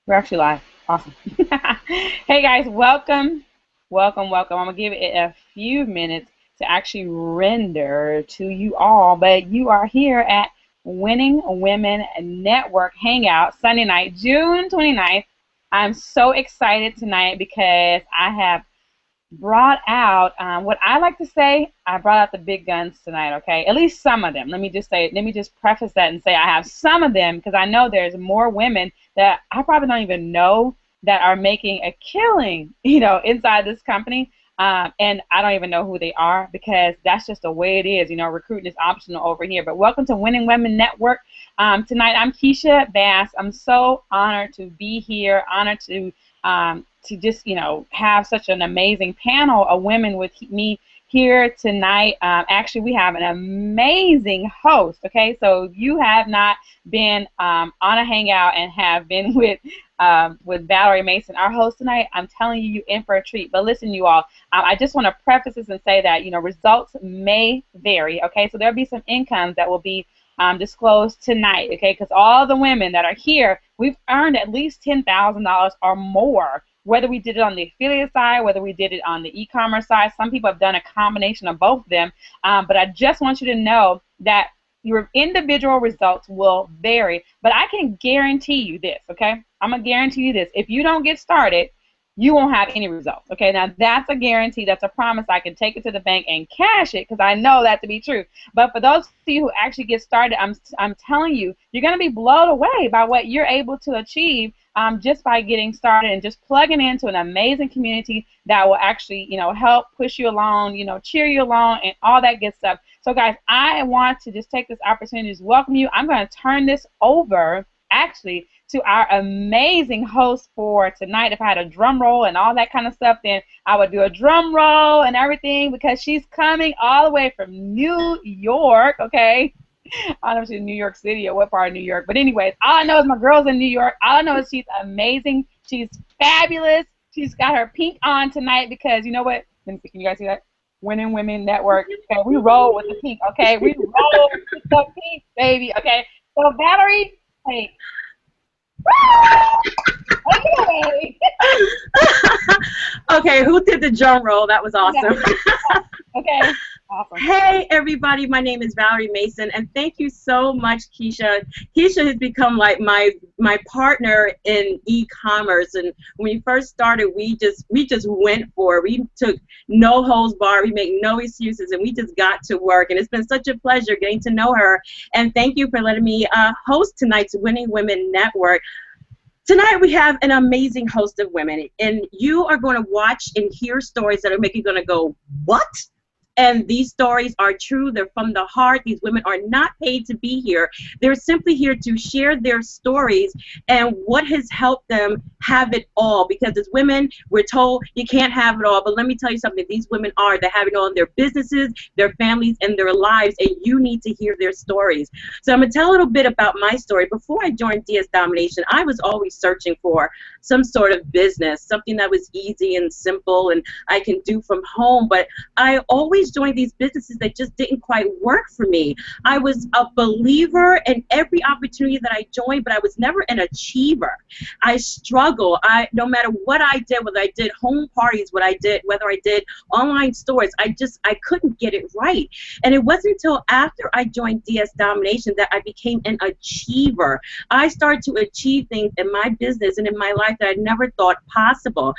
We're actually live. Awesome. Hey guys, welcome, welcome. I'm gonna give it a few minutes to actually render to you all, but you are here at Winning Women Network Hangout Sunday night, June 29th. I'm so excited tonight because I have brought out what I like to say. I brought out the big guns tonight, okay? At least some of them. Let me just preface that and say I have some of them because I know there's more women that I probably don't even know that are making a killing, inside this company. And I don't even know who they are because that's just the way it is. Recruiting is optional over here. But welcome to Winning Women Network. Tonight I'm Keisha Bass. I'm so honored to be here, honored to just, have such an amazing panel of women with me here tonight. Actually, we have an amazing host, okay? So you have not been on a hangout and have been with Valerie Mason, our host tonight. I'm telling you, you're in for a treat. But listen, you all, I just want to preface this and say that, results may vary, okay? So there'll be some incomes that will be disclosed tonight, okay? Because all the women that are here, we've earned at least $10,000 or more, whether we did it on the affiliate side, whether we did it on the e-commerce side. Some people have done a combination of both of them, but I just want you to know that your individual results will vary, but I can guarantee you this, okay? I'm going to guarantee you this. If you don't get started, you won't have any results, okay? Now, that's a guarantee. That's a promise. I can take it to the bank and cash it because I know that to be true. But for those of you who actually get started, I'm telling you, you're going to be blown away by what you're able to achieve just by getting started and just plugging into an amazing community that will actually, help push you along, cheer you along and all that good stuff. So, guys, I want to just take this opportunity to welcome you. I'm going to turn this over, actually, to our amazing host for tonight. If I had a drum roll and all that kind of stuff, then I would do a drum roll and everything because she's coming all the way from New York, okay? I don't know if she's in New York City or what part of New York, but anyways, all I know is my girl's in New York. All I know is she's amazing. She's fabulous. She's got her pink on tonight because you know what? Let me see. Can you guys see that? Winning Women Network. Okay, we roll with the pink. Okay, we roll with the pink, baby. Okay, so Valerie, hey. Okay. Okay, who did the drum roll? That was awesome. Okay, awesome. Hey, everybody. My name is Valerie Mason, and thank you so much, Keisha. Keisha has become like my partner in e-commerce, and when we first started, we just went for it. We took no holds barred. We make no excuses, and we just got to work. And it's been such a pleasure getting to know her. And thank you for letting me host tonight's Winning Women Network. Tonight we have an amazing host of women, and you are going to watch and hear stories that are making you going to go, what? And these stories are true. They're from the heart. These women are not paid to be here. They're simply here to share their stories and what has helped them have it all. Because as women, we're told you can't have it all. But let me tell you something. These women are. They have it all in their businesses, their families, and their lives. And you need to hear their stories. So I'm going to tell a little bit about my story. Before I joined DS Domination, I was always searching for some sort of business, something that was easy and simple and I can do from home. But I always joined these businesses that just didn't quite work for me. I was a believer in every opportunity that I joined, but I was never an achiever. I struggle. No matter what I did, whether I did home parties, whether I did online stores, I couldn't get it right. And it wasn't until after I joined DS Domination that I became an achiever. I started to achieve things in my business and in my life that I never thought possible.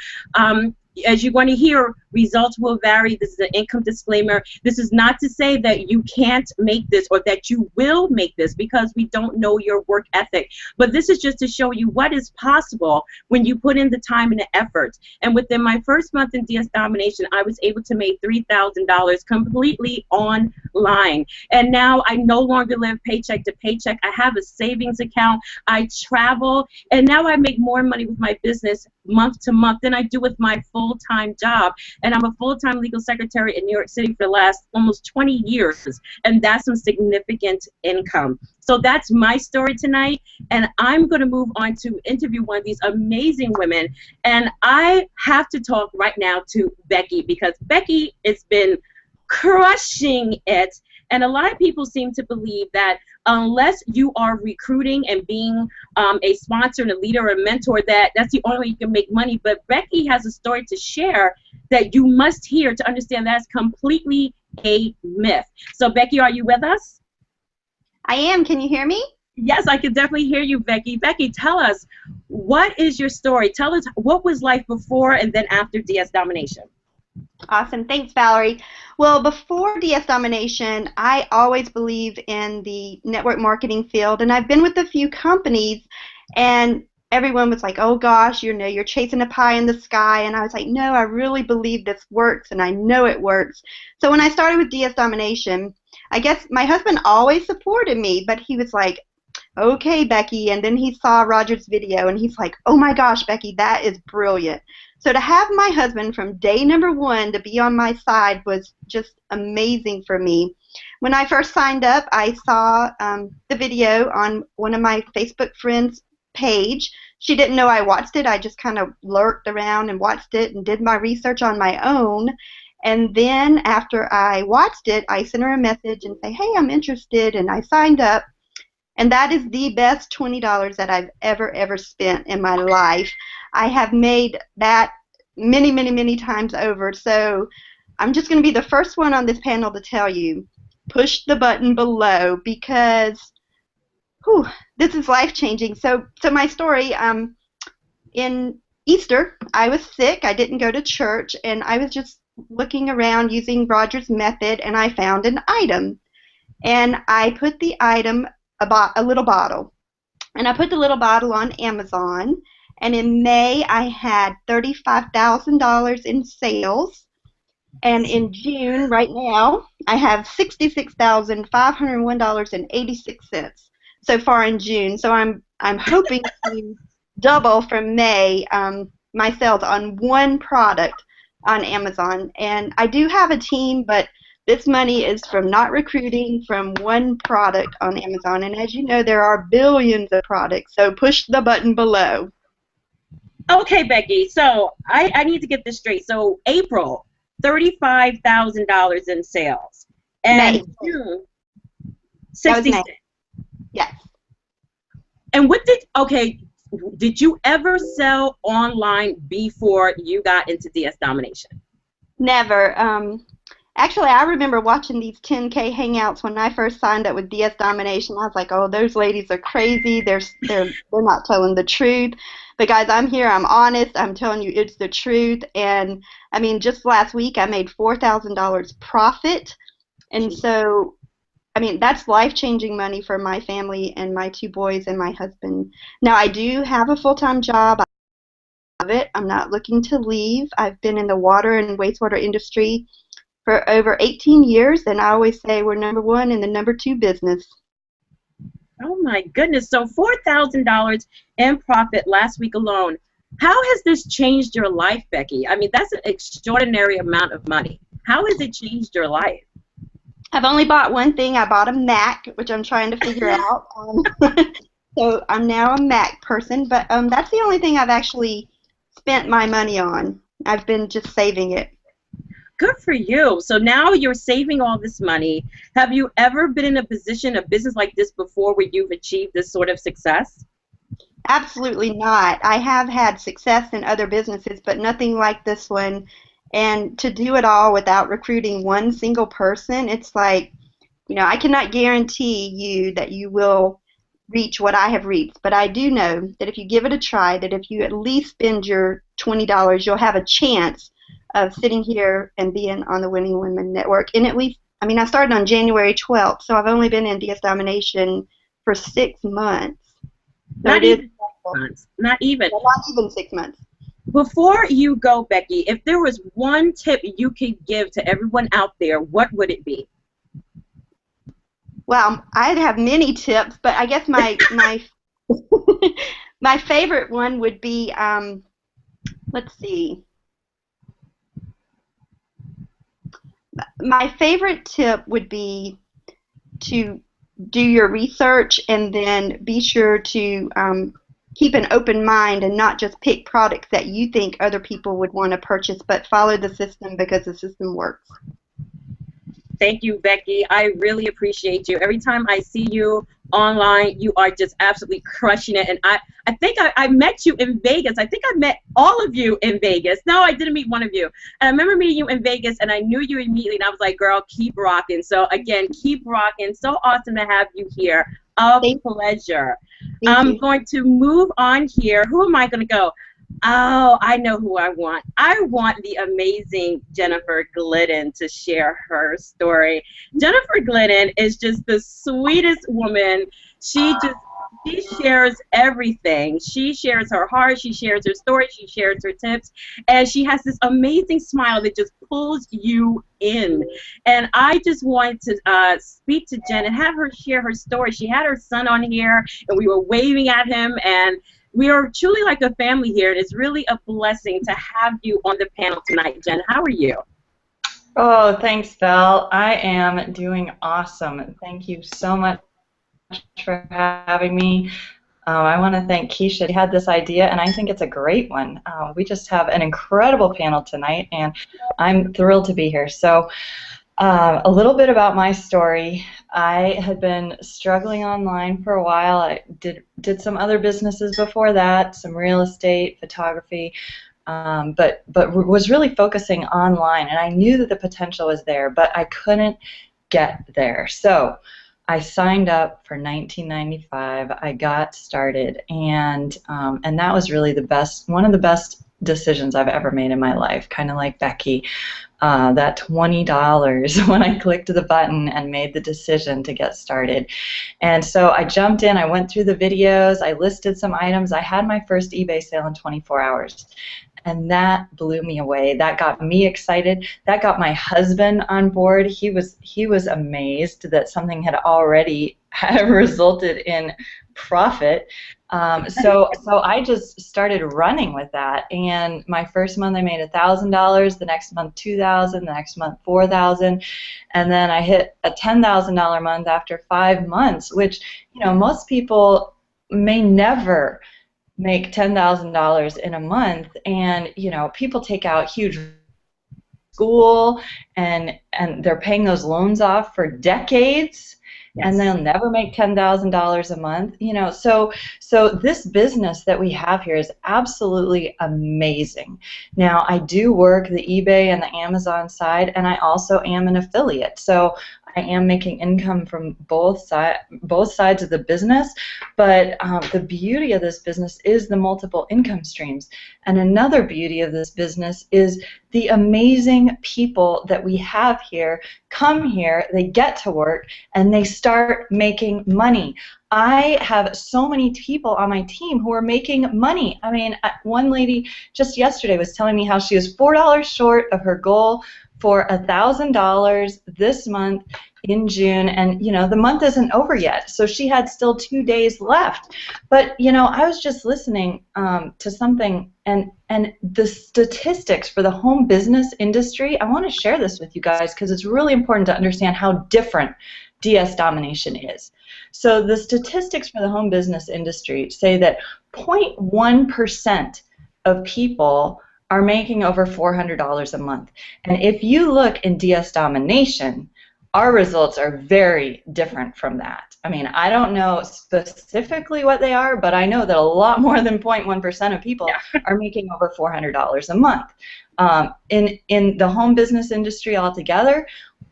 As you're going to hear, results will vary. This is an income disclaimer. This is not to say that you can't make this or that you will make this because we don't know your work ethic. But this is just to show you what is possible when you put in the time and the effort. And within my first month in DS Domination, I was able to make $3,000 completely online. And now I no longer live paycheck to paycheck. I have a savings account. I travel. And now I make more money with my business month to month than I do with my full-time job. And I'm a full-time legal secretary in New York City for the last almost 20 years. And that's some significant income. So that's my story tonight. And I'm going to move on to interview one of these amazing women. And I have to talk right now to Becky because Becky has been crushing it. And a lot of people seem to believe that unless you are recruiting and being a sponsor and a leader or a mentor, that's the only way you can make money. But Becky has a story to share that you must hear to understand that's completely a myth. So Becky, are you with us? I am. Can you hear me? Yes, I can definitely hear you, Becky. Becky, tell us, what is your story? Tell us, what was life before and then after DS Domination? Awesome. Thanks, Valerie. Well, before DS Domination, I always believed in the network marketing field, and I've been with a few companies, and everyone was like, oh gosh, you're chasing a pie in the sky, and I was like, no, I really believe this works, and I know it works. So when I started with DS Domination, I guess my husband always supported me, but he was like, okay, Becky, and then he saw Roger's video, and he's like, oh my gosh, Becky, that is brilliant. So to have my husband from day number one to be on my side was just amazing for me. When I first signed up, I saw the video on one of my Facebook friends' page. She didn't know I watched it. I just kind of lurked around and watched it and did my research on my own. And then after I watched it, I sent her a message and say, hey, I'm interested, and I signed up. And that is the best $20 that I've ever spent in my life. I have made that many, many, many times over. So I'm just going to be the first one on this panel to tell you, push the button below, because this is life-changing. So my story, in Easter, I was sick. I didn't go to church, and I was just looking around using Roger's method, and I found an item. And I put the item, a little bottle, and I put the little bottle on Amazon, and in May I had $35,000 in sales, and in June right now I have $66,501.86 so far in June. So I'm hoping to double from May my sales on one product on Amazon. And I do have a team, but this money is from not recruiting, from one product on Amazon. And as you know, there are billions of products, so push the button below. Okay, Becky, so I need to get this straight. So April, $35,000 in sales. And June, 66. Yes. And did you ever sell online before you got into DS Domination? Never. Actually, I remember watching these 10K hangouts when I first signed up with DS Domination. I was like, oh, those ladies are crazy. They're not telling the truth. But guys, I'm here. I'm honest. I'm telling you it's the truth. And I mean, just last week I made $4,000 profit. And so, I mean, that's life-changing money for my family and my two boys and my husband. Now, I do have a full-time job. I love it. I'm not looking to leave. I've been in the water and wastewater industry for over 18 years, and I always say we're number one in the number two business. Oh my goodness, so $4,000 in profit last week alone. How has this changed your life, Becky? I mean, that's an extraordinary amount of money. How has it changed your life? I've only bought one thing. I bought a Mac, which I'm trying to figure out. So I'm now a Mac person, but that's the only thing I've actually spent my money on. I've been just saving it. Good for you. So now you're saving all this money. Have you ever been in a business like this before where you've achieved this sort of success? Absolutely not. I have had success in other businesses, but nothing like this one. And to do it all without recruiting one single person, it's like, I cannot guarantee you that you will reach what I have reached. But I do know that if you give it a try, that if you at least spend your $20, you'll have a chance of sitting here and being on the Winning Women Network. And at least, I mean, I started on January 12th, so I've only been in DS Domination for 6 months. So not even 6 months. Not even. Well, not even 6 months. Before you go, Becky, if there was one tip you could give to everyone out there, what would it be? Well, I'd have many tips, but I guess my my favorite one would be, let's see. My favorite tip would be to do your research and then be sure to keep an open mind and not just pick products that you think other people would want to purchase, but follow the system because the system works. Thank you, Becky. I really appreciate you. Every time I see you online, you are just absolutely crushing it. And I think I met you in Vegas. I think I met all of you in Vegas. No, I didn't meet one of you. And I remember meeting you in Vegas, and I knew you immediately, and I was like, girl, keep rocking. So, again, keep rocking. So awesome to have you here. A pleasure. I'm going to move on here. Who am I going to go? Oh, I know who I want. I want the amazing Jennifer Glidden to share her story. Jennifer Glidden is just the sweetest woman. She shares everything. She shares her heart, she shares her story, she shares her tips, and she has this amazing smile that just pulls you in. And I just wanted to speak to Jen and have her share her story. She had her son on here, and we were waving at him, and we are truly like a family here, and it's really a blessing to have you on the panel tonight. Jen, how are you? Oh, thanks, Val. I am doing awesome. Thank you so much for having me. I want to thank Keisha. She had this idea, and I think it's a great one. We just have an incredible panel tonight, and I'm thrilled to be here. So, a little bit about my story. I had been struggling online for a while. I did some other businesses before that, some real estate, photography, but was really focusing online, and I knew that the potential was there, but I couldn't get there. So I signed up for 1995. I got started, and that was really one of the best decisions I've ever made in my life. Kind of like Becky, that $20 when I clicked the button and made the decision to get started. And so I jumped in. I went through the videos. I listed some items. I had my first eBay sale in 24 hours. And that blew me away. That got me excited. That got my husband on board. He was amazed that something had already resulted in profit. So I just started running with that. And my first month I made $1,000. The next month $2,000. The next month $4,000. And then I hit a $10,000 month after 5 months, which most people may never make $10,000 in a month, and people take out huge school and they're paying those loans off for decades. Yes. And they'll never make $10,000 a month. So this business that we have here is absolutely amazing. Now, I do work the eBay and the Amazon side, and I also am an affiliate. So I am making income from both sides of the business, but the beauty of this business is the multiple income streams. And another beauty of this business is the amazing people that we have here come here, they get to work, and they start making money. I have so many people on my team who are making money. I mean, one lady just yesterday was telling me how she was $4 short of her goal for $1,000 this month in June, and the month isn't over yet, so she had still 2 days left. But I was just listening to something, and the statistics for the home business industry, I want to share this with you guys because it's really important to understand how different DS domination is. So the statistics for the home business industry say that 0.1% of people are making over $400 a month. And if you look in DS domination, our results are very different from that. I mean, I don't know specifically what they are, but I know that a lot more than 0.1% of people are making over $400 a month. In the home business industry altogether,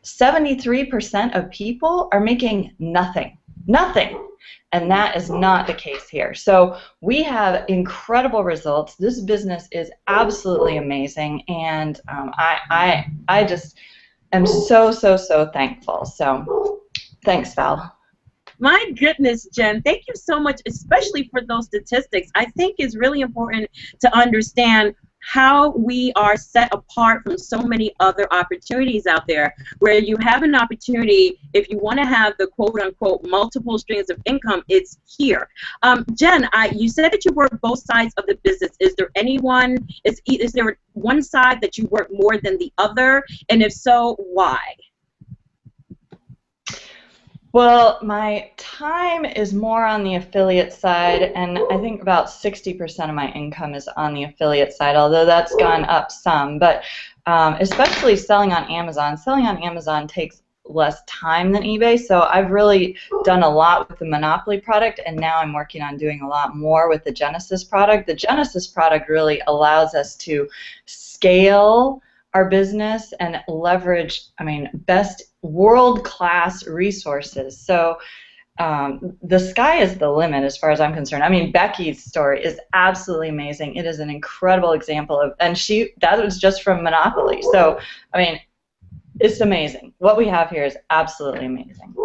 73% of people are making nothing. Nothing. And that is not the case here. So we have incredible results. This business is absolutely amazing, and I just am so thankful. So thanks, Val. My goodness, Jen, thank you so much, especially for those statistics. I think it's really important to understand how we are set apart from so many other opportunities out there, where you have an opportunity, if you want to have the quote-unquote multiple streams of income, it's here. Jen, you said that you work both sides of the business. Is there is there one side that you work more than the other? And if so, why? Well, my time is more on the affiliate side, and I think about 60% of my income is on the affiliate side, although that's gone up some. But especially selling on Amazon takes less time than eBay. So I've really done a lot with the Monopoly product, and now I'm working on doing a lot more with the Genesis product. The Genesis product really allows us to scale our business and leverage, I mean, best world-class resources. So the sky is the limit as far as I'm concerned. I mean, Becky's story is absolutely amazing. It is an incredible example of, and that was just from Monopoly. So, I mean, it's amazing. What we have here is absolutely amazing.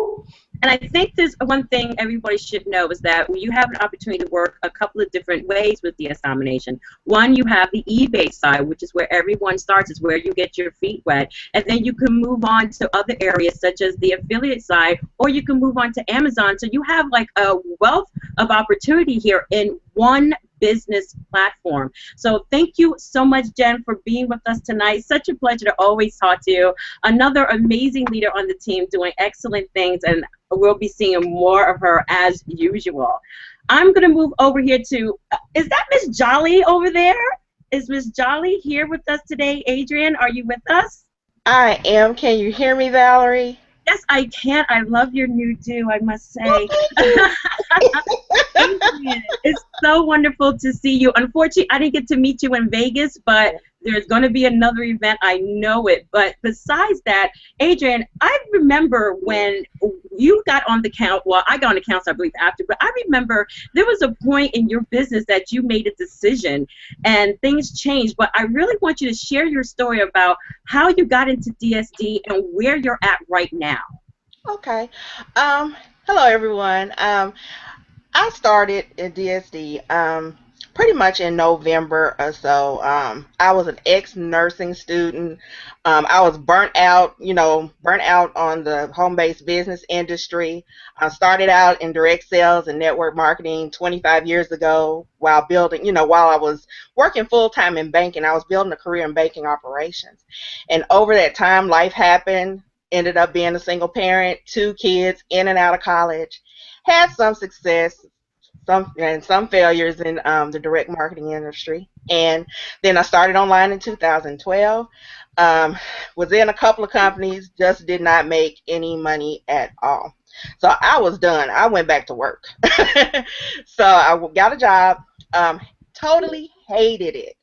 And I think there's one thing everybody should know is that when you have an opportunity to work a couple of different ways with DS Domination. One, you have the eBay side, which is where everyone starts, is where you get your feet wet. And then you can move on to other areas such as the affiliate side, or you can move on to Amazon. So you have like a wealth of opportunity here in one business platform. So thank you so much, Jen, for being with us tonight. Such a pleasure to always talk to you. Another amazing leader on the team doing excellent things, and we'll be seeing more of her as usual. I'm going to move over here to, is that Miss Jolly over there? Is Miss Jolly here with us today? Adrian, are you with us? I am. Can you hear me, Valerie? Yes, I can. I love your new do, I must say. It's so wonderful to see you. Unfortunately, I didn't get to meet you in Vegas, but there's going to be another event. I know it. But besides that, Adrian, I remember when you got on the count. Well, I got on the counts, I believe, after. But I remember there was a point in your business that you made a decision and things changed. But I really want you to share your story about how you got into DSD and where you're at right now. Okay. Hello, everyone. I started at DSD pretty much in November or so. I was an ex-nursing student. I was burnt out on the home-based business industry. I started out in direct sales and network marketing 25 years ago while I was working full-time in banking. I was building a career in banking operations. And over that time, life happened. Ended up being a single parent, 2 kids, in and out of college. Had some success, some failures in the direct marketing industry. And then I started online in 2012. Was in a couple of companies, just did not make any money at all. So I was done. I went back to work. So I got a job, totally hated it.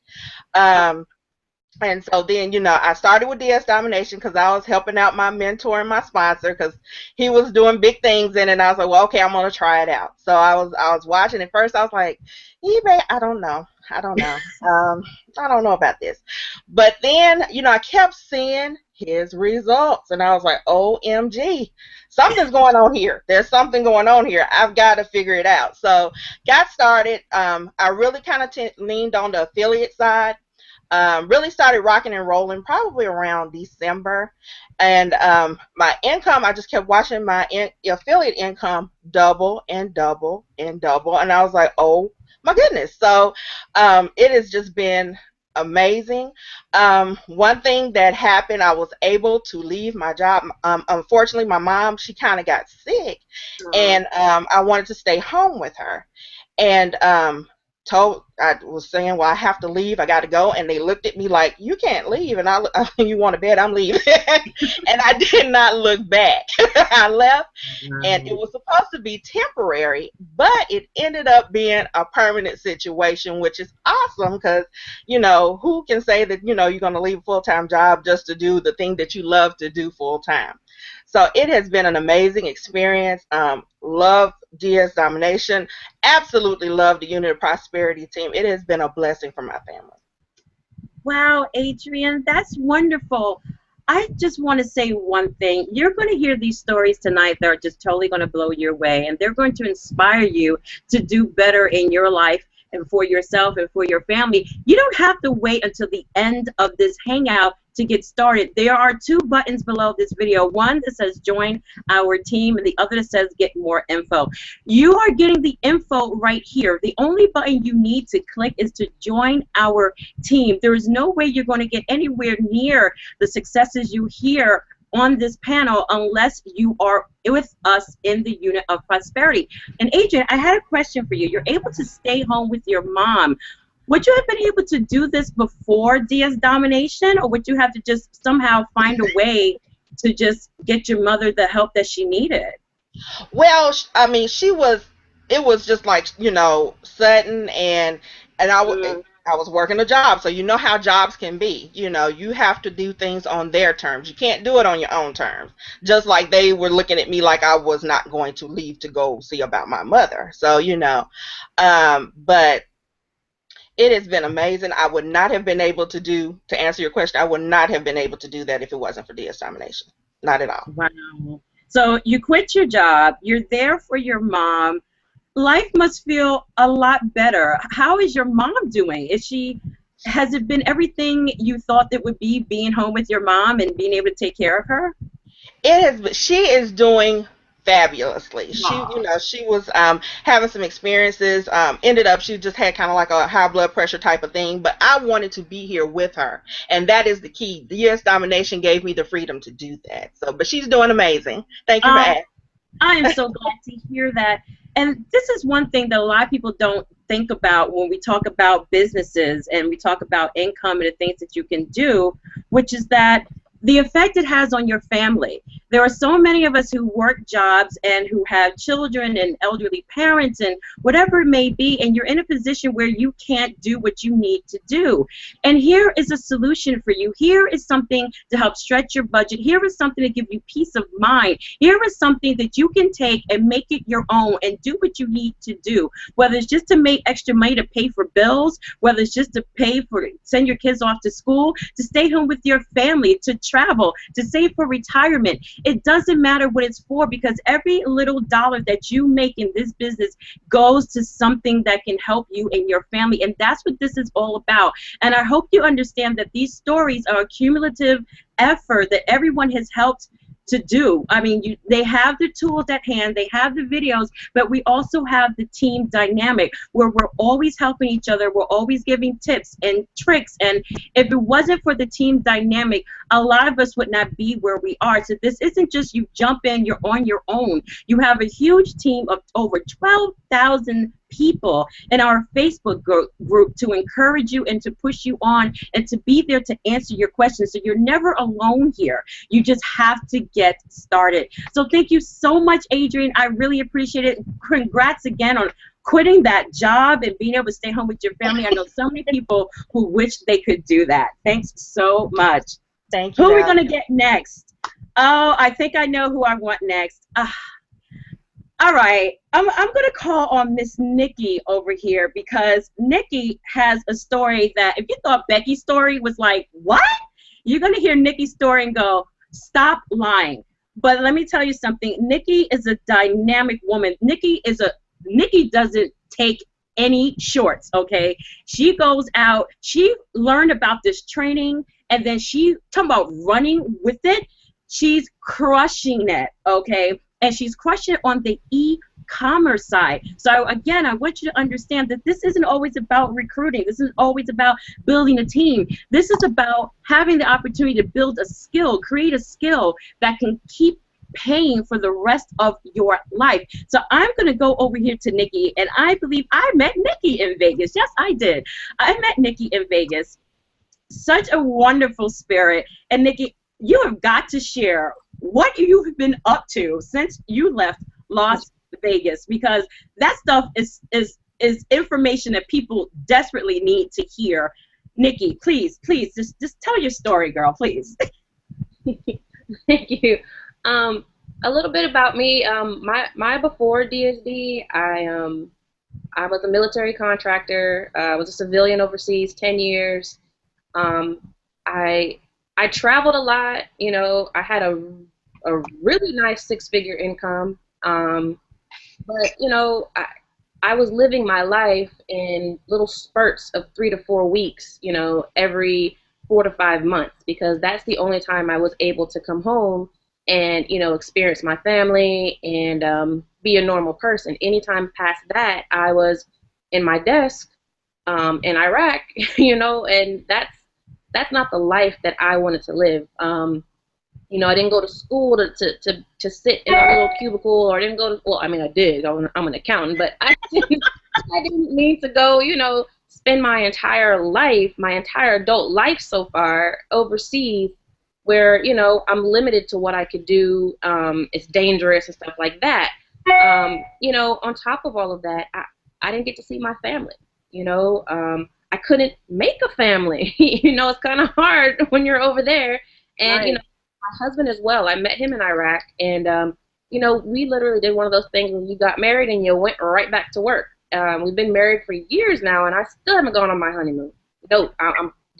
And so then, I started with DS Domination because I was helping out my mentor and my sponsor because he was doing big things in it. And I was like, well, okay, I'm going to try it out. So I was watching. At first, I was like, eBay, I don't know. I don't know about this. But then, I kept seeing his results. And I was like, OMG, something's going on here. There's something going on here. I've got to figure it out. So got started. I really kind of leaned on the affiliate side. Really started rocking and rolling probably around December, and my income, I just kept watching my affiliate income double and double and double, and I was like, oh my goodness. So it has just been amazing. One thing that happened, I was able to leave my job. Unfortunately, my mom, she kind of got sick, and I wanted to stay home with her, and I was saying, well, I have to leave, I got to go, and they looked at me like, you can't leave, and you want to bed, I'm leaving. And I did not look back. I left, and it was supposed to be temporary, but it ended up being a permanent situation, which is awesome because, who can say that, you're going to leave a full-time job just to do the thing that you love to do full-time? So it has been an amazing experience. Love DS Domination. Absolutely love the Unit of Prosperity team. It has been a blessing for my family. Wow, Adrian, that's wonderful. I just want to say one thing. You're going to hear these stories tonight that are just totally going to blow your way, and they're going to inspire you to do better in your life and for yourself and for your family. You don't have to wait until the end of this hangout to get started. There are 2 buttons below this video. One that says join our team, and the other that says get more info. You are getting the info right here. The only button you need to click is to join our team. There is no way you're going to get anywhere near the successes you hear on this panel unless you are with us in the Unit of Prosperity. And Adrian, I had a question for you. You're able to stay home with your mom. Would you have been able to do this before DS Domination, or would you have to just somehow find a way to just get your mother the help that she needed? Well, I mean, it was just like, sudden, and I was working a job, so you know how jobs can be. You have to do things on their terms. You can't do it on your own terms. Just like they were looking at me like I was not going to leave to go see about my mother. So, but it has been amazing. I would not have been able to answer your question, I would not have been able to do that if it wasn't for DS Domination. Not at all. Wow. So you quit your job. You're there for your mom. Life must feel a lot better. How is your mom doing? Has it been everything you thought it would be, being home with your mom and being able to take care of her? She is doing fabulously. Aw. She was having some experiences. Ended up, she just had kind of like a high blood pressure type of thing. But I wanted to be here with her, and that is the key. The U.S. Domination gave me the freedom to do that. So, but she's doing amazing. Thank you for asking. I am so glad to hear that. And this is one thing that a lot of people don't think about when we talk about businesses and we talk about income and the things that you can do, which is that the effect it has on your family. There are so many of us who work jobs and who have children and elderly parents and whatever it may be, and you're in a position where you can't do what you need to do. And here is a solution for you. Here is something to help stretch your budget. Here is something to give you peace of mind. Here is something that you can take and make it your own and do what you need to do, whether it's just to make extra money to pay for bills, whether it's just to send your kids off to school, to stay home with your family, to travel, to save for retirement. It doesn't matter what it's for, because every little dollar that you make in this business goes to something that can help you and your family, and that's what this is all about. And I hope you understand that these stories are a cumulative effort that everyone has helped to do. I mean, they have the tools at hand, they have the videos, but we also have the team dynamic where we're always helping each other, we're always giving tips and tricks, and if it wasn't for the team dynamic, a lot of us would not be where we are. So this isn't just you jump in, you're on your own. You have a huge team of over 12,000 people in our Facebook group to encourage you and to push you on and to be there to answer your questions. So you're never alone here. You just have to get started. So thank you so much, Adrienne. I really appreciate it. Congrats again on quitting that job and being able to stay home with your family. I know so many people who wish they could do that. Thanks so much. Thank you. Who are we going to get next? Oh, I think I know who I want next. All right, I'm going to call on Miss Nikki over here, because Nikki has a story that if you thought Becky's story was like, what? You're going to hear Nikki's story and go, stop lying. But let me tell you something. Nikki is a dynamic woman. Nikki doesn't take any shorts, okay? She goes out, she learned about this training, and then she, talking about running with it, she's crushing it, okay? And she's crushing it on the e-commerce side. So again, I want you to understand that this isn't always about recruiting. This isn't always about building a team. This is about having the opportunity to build a skill, create a skill that can keep paying for the rest of your life. So I'm going to go over here to Nikki, and I believe I met Nikki in Vegas. Yes, I did. I met Nikki in Vegas. Such a wonderful spirit. And Nikki, you have got to share what you've been up to since you left Las Vegas, because that stuff is information that people desperately need to hear. Nikki, please, just tell your story, girl, please. Thank you. A little bit about me. My before DSD, I was a military contractor. I was a civilian overseas 10 years. I traveled a lot. You know, I had a really nice six-figure income. But you know, I was living my life in little spurts of 3 to 4 weeks. You know, every 4 to 5 months, because that's the only time I was able to come home and, you know, experience my family and be a normal person. Anytime past that, I was in my desk in Iraq, you know, and that's not the life that I wanted to live. You know, I didn't go to school to sit in a little cubicle, or I didn't go to, well, I mean, I did. I'm an accountant, but I didn't need to go, you know, spend my entire life, my entire adult life so far overseas where, you know, I'm limited to what I could do. It's dangerous and stuff like that. You know, on top of all of that, I didn't get to see my family. You know, I couldn't make a family. You know, it's kind of hard when you're over there. And, you Right. know, my husband as well. I met him in Iraq, and you know, we literally did one of those things when you got married and you went right back to work. We've been married for years now, and I still haven't gone on my honeymoon. No,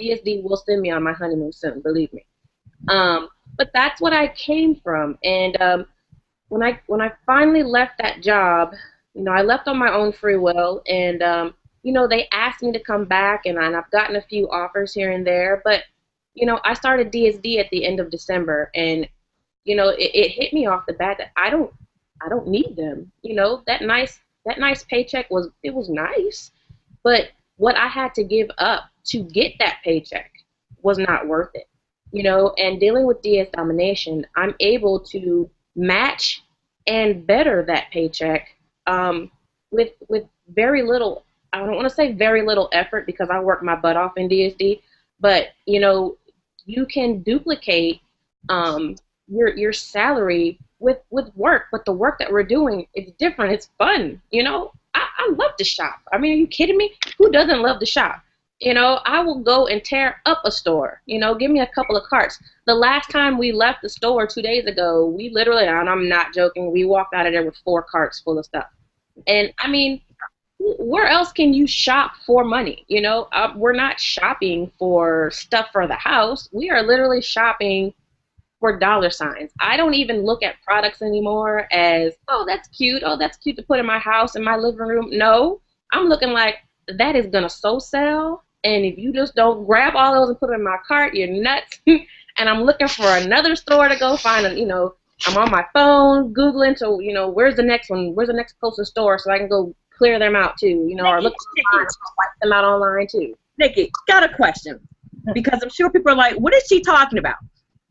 DSD will send me on my honeymoon soon, believe me. Um, but that's what I came from, and when I finally left that job, you know, I left on my own free will, and you know, they asked me to come back, and I've gotten a few offers here and there, but you know, I started DSD at the end of December, and you know, it hit me off the bat that I don't need them. You know, that nice paycheck was nice, but what I had to give up to get that paycheck was not worth it. You know, and dealing with DS domination, I'm able to match and better that paycheck with very little. I don't want to say very little effort because I work my butt off in DSD, but you know, you can duplicate your salary with work, but the work that we're doing is different. It's fun. You know, I love to shop. I mean, are you kidding me? Who doesn't love to shop? You know, I will go and tear up a store. You know, give me a couple of carts. The last time we left the store 2 days ago, we literally, and I'm not joking, we walked out of there with 4 carts full of stuff. And I mean, where else can you shop for money? You know, we're not shopping for stuff for the house. We are literally shopping for dollar signs. I don't even look at products anymore as, oh, that's cute. Oh, that's cute to put in my house, in my living room. No, I'm looking like that is going to so sell. And if you just don't grab all those and put them in my cart, you're nuts. And I'm looking for another store to go find. And, you know, I'm on my phone Googling to, you know, where's the next one? Where's the next closest store so I can go clear them out too, you know, or look online, wipe them out online too. Nikki, got a question because I'm sure people are like, what is she talking about?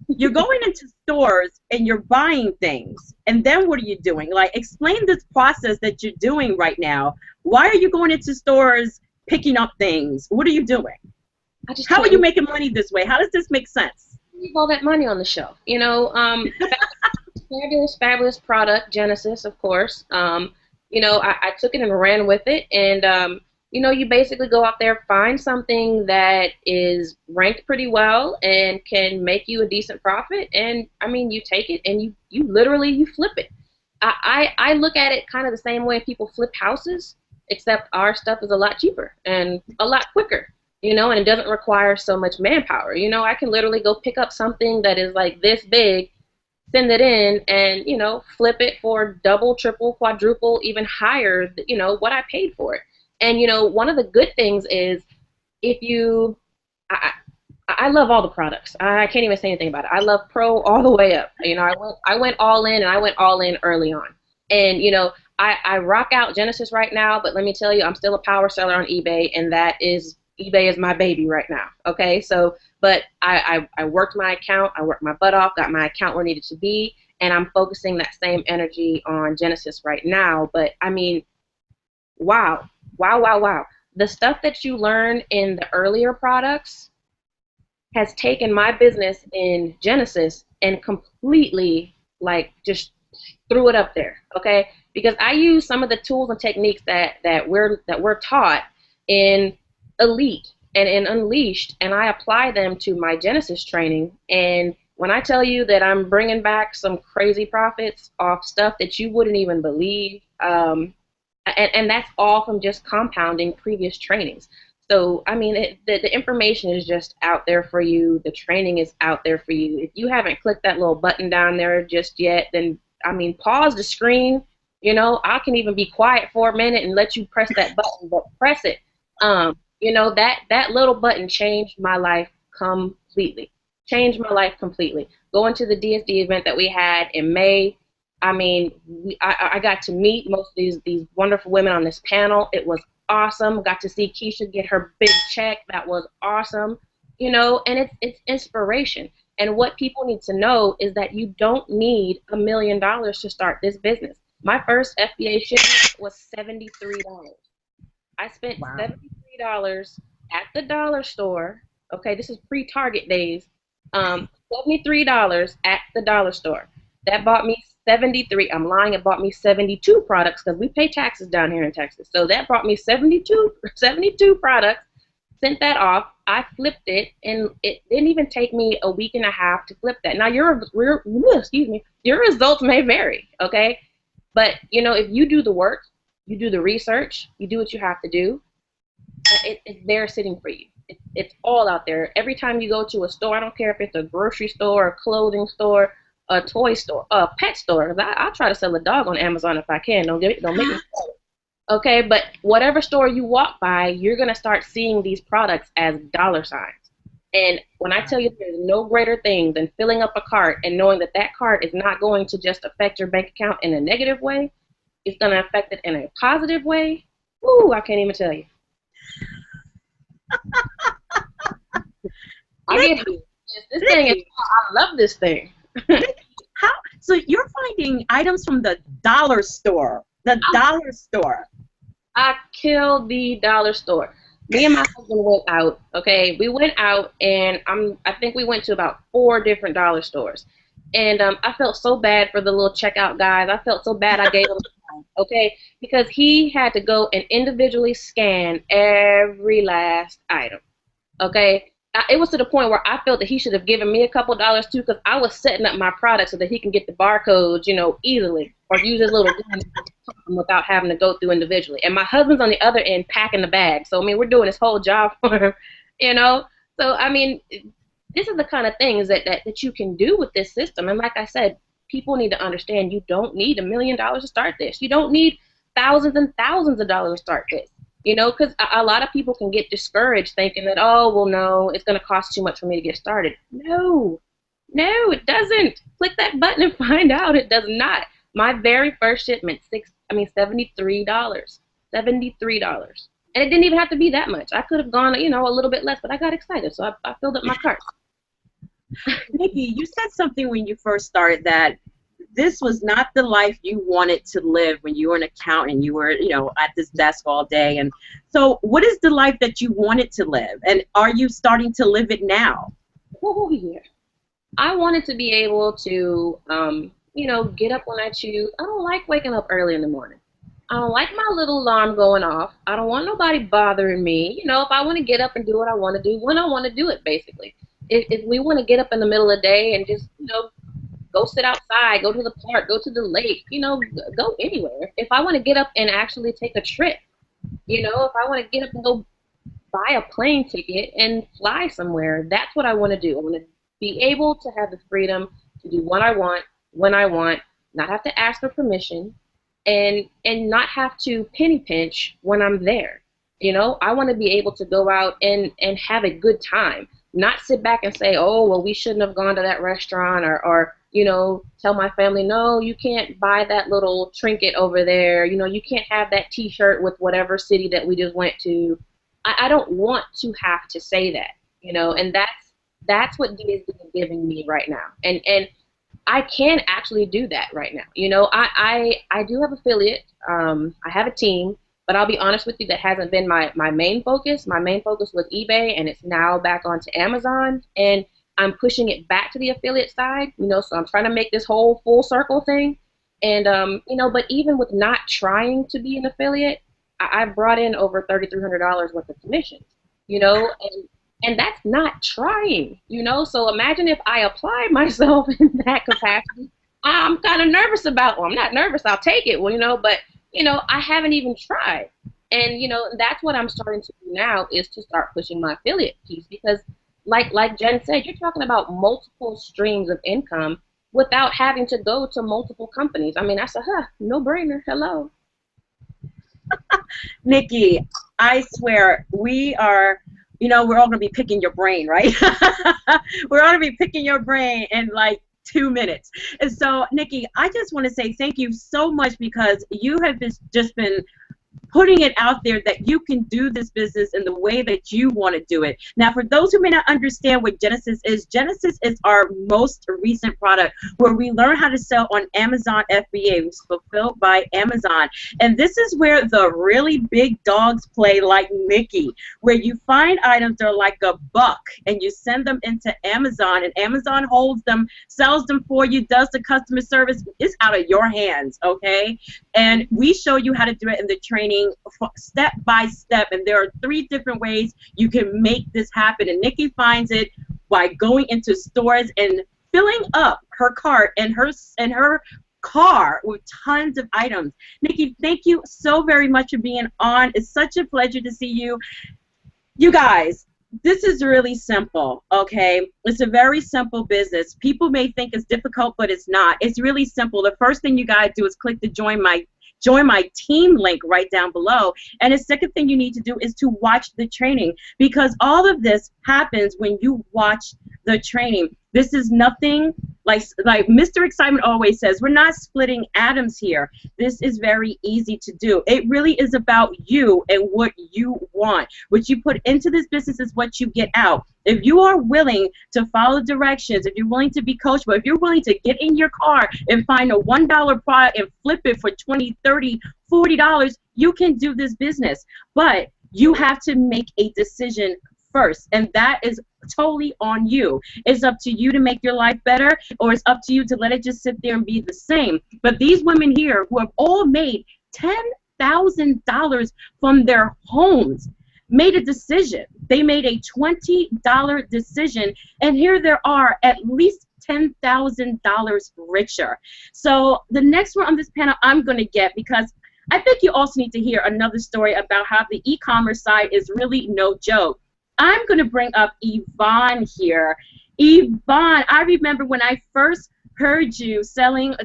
You're going into stores and you're buying things, and then what are you doing? Like, explain this process that you're doing right now. Why are you going into stores picking up things? What are you doing? How are you making money this way? How does this make sense? Leave all that money on the shelf. You know, fabulous product, Genesis, of course. You know, I took it and ran with it, and you know, you basically go out there, find something that is ranked pretty well and can make you a decent profit, and I mean, you take it and you literally you flip it. I look at it kind of the same way people flip houses, except our stuff is a lot cheaper and a lot quicker, you know, and it doesn't require so much manpower. You know, I can literally go pick up something that is like this big, send it in, and, you know, flip it for double, triple, quadruple, even higher, you know, what I paid for it. And, you know, one of the good things is if you, I love all the products. I can't even say anything about it. I love Pro all the way up. You know, I went all in, and I went all in early on. And, you know, I rock out Genesis right now, but let me tell you, I'm still a power seller on eBay, and eBay is my baby right now. Okay, so, but I worked my account, I worked my butt off, got my account where it needed to be, and I'm focusing that same energy on Genesis right now. But I mean, wow. The stuff that you learn in the earlier products has taken my business in Genesis and completely, like, just threw it up there, okay? Because I use some of the tools and techniques that we're taught in Elite and in Unleashed, and I apply them to my Genesis training. And when I tell you that I'm bringing back some crazy profits off stuff that you wouldn't even believe, and that's all from just compounding previous trainings. So, I mean, the information is just out there for you. The training is out there for you. If you haven't clicked that little button down there just yet, then, I mean, pause the screen. You know, I can even be quiet for a minute and let you press that button, but press it. You know, that little button changed my life completely. Changed my life completely. Going to the DSD event that we had in May, I mean, I got to meet most of these wonderful women on this panel. It was awesome. Got to see Keisha get her big check. That was awesome. You know, and it's inspiration. And what people need to know is that you don't need $1 million to start this business. My first FBA shipment was $73. I spent $73 at the dollar store. Okay, this is pre-Target days. $73 at the dollar store. That bought me 73. I'm lying, it bought me 72 products because we pay taxes down here in Texas. So that brought me 72 products. Sent that off. I flipped it, and it didn't even take me a week and a half to flip that. Now your results may vary, okay? But if you do the work, you do the research, you do what you have to do, it's there sitting for you. It's all out there. Every time you go to a store, I don't care if it's a grocery store, a clothing store, a toy store, a pet store. 'Cause I'll try to sell a dog on Amazon if I can. Don't make me sell it. Okay, but whatever store you walk by, you're gonna start seeing these products as dollar signs. And when I tell you there's no greater thing than filling up a cart and knowing that that cart is not going to just affect your bank account in a negative way, it's going to affect it in a positive way. Ooh, I can't even tell you. This thing is, I love this thing. So you're finding items from the dollar store. The dollar store. I killed the dollar store. Me and my husband went out, okay? We went out, and I think we went to about 4 different dollar stores. And I felt so bad for the little checkout guys. I felt so bad I gave him time, okay? Because he had to go and individually scan every last item, okay? It was to the point where I felt that he should have given me a couple dollars too, because I was setting up my product so that he can get the barcodes, easily, or use his little gun without having to go through individually. And my husband's on the other end packing the bag. So, we're doing this whole job for him, So, this is the kind of things that you can do with this system. And like I said, people need to understand you don't need $1 million to start this. You don't need thousands and thousands of dollars to start this. Because a lot of people can get discouraged thinking that, oh, well, no, it's going to cost too much for me to get started. No, it doesn't. Click that button and find out. It does not. My very first shipment, $73. $73. And it didn't even have to be that much. I could have gone, a little bit less, but I got excited, so I filled up my cart. Nikki, you said something when you first started that this was not the life you wanted to live when you were an accountant. You were, at this desk all day. And so what is the life that you wanted to live? And are you starting to live it now? Oh, yeah. I wanted to be able to, get up when I choose. I don't like waking up early in the morning. I don't like my little alarm going off. I don't want nobody bothering me. If I want to get up and do what I want to do, when I want to do it, basically. If we want to get up in the middle of the day and just, go sit outside, go to the park, go to the lake, go anywhere. If I want to get up and actually take a trip, if I want to get up and go buy a plane ticket and fly somewhere, that's what I want to do. I want to be able to have the freedom to do what I want, when I want, not have to ask for permission, and not have to penny pinch when I'm there. I want to be able to go out and have a good time, not sit back and say, oh, well, we shouldn't have gone to that restaurant, or tell my family, no, you can't buy that little trinket over there. You can't have that T-shirt with whatever city that we just went to. I don't want to have to say that, and that's what DSD is giving me right now. And I can actually do that right now. I do have affiliate. I have a team, but I'll be honest with you, that hasn't been my main focus. My main focus was eBay, and it's now back onto Amazon. And I'm pushing it back to the affiliate side, so I'm trying to make this whole full circle thing. And, but even with not trying to be an affiliate, I've brought in over $3,300 worth of commissions, and that's not trying, So imagine if I applied myself in that capacity. I'm kind of nervous about, well, I'm not nervous, I'll take it, but, I haven't even tried. And, that's what I'm starting to do now, is to start pushing my affiliate piece, because like Jen said, you're talking about multiple streams of income without having to go to multiple companies. That's a no-brainer. Hello. Nikki, I swear, we're all going to be picking your brain, right? We're all going to be picking your brain in like 2 minutes. And so, Nikki, I just want to say thank you so much, because you have just been putting it out there that you can do this business in the way that you want to do it. Now, for those who may not understand what Genesis is our most recent product where we learn how to sell on Amazon FBA, which is fulfilled by Amazon. And this is where the really big dogs play, like Mickey, where you find items that are like $1 and you send them into Amazon, and Amazon holds them, sells them for you, does the customer service. It's out of your hands, okay? And we show you how to do it in the training step by step, and there are 3 different ways you can make this happen. And Nikki finds it by going into stores and filling up her cart and her car with tons of items. Nikki, thank you so very much for being on. It's such a pleasure to see you. You guys, this is really simple, okay? It's a very simple business. People may think it's difficult, but it's not. It's really simple. The first thing you gotta do is click the join my team link right down below. And the second thing you need to do is to watch the training, because all of this happens when you watch the training. This is nothing like Mr. Excitement always says, we're not splitting atoms here. This is very easy to do. It really is about you and what you want. What you put into this business is what you get out. If you are willing to follow directions, if you're willing to be coachable, if you're willing to get in your car and find a $1 product and flip it for $20, $30, $40, you can do this business. But you have to make a decision first, and that is totally on you. It's up to you to make your life better, or it's up to you to let it just sit there and be the same. But these women here who have all made $10,000 from their homes made a decision. They made a $20 decision, and here there are at least $10,000 richer. So the next one on this panel I'm going to get, because I think you also need to hear another story about how the e-commerce side is really no joke. I'm going to bring up Yvonne here. Yvonne, I remember when I first heard you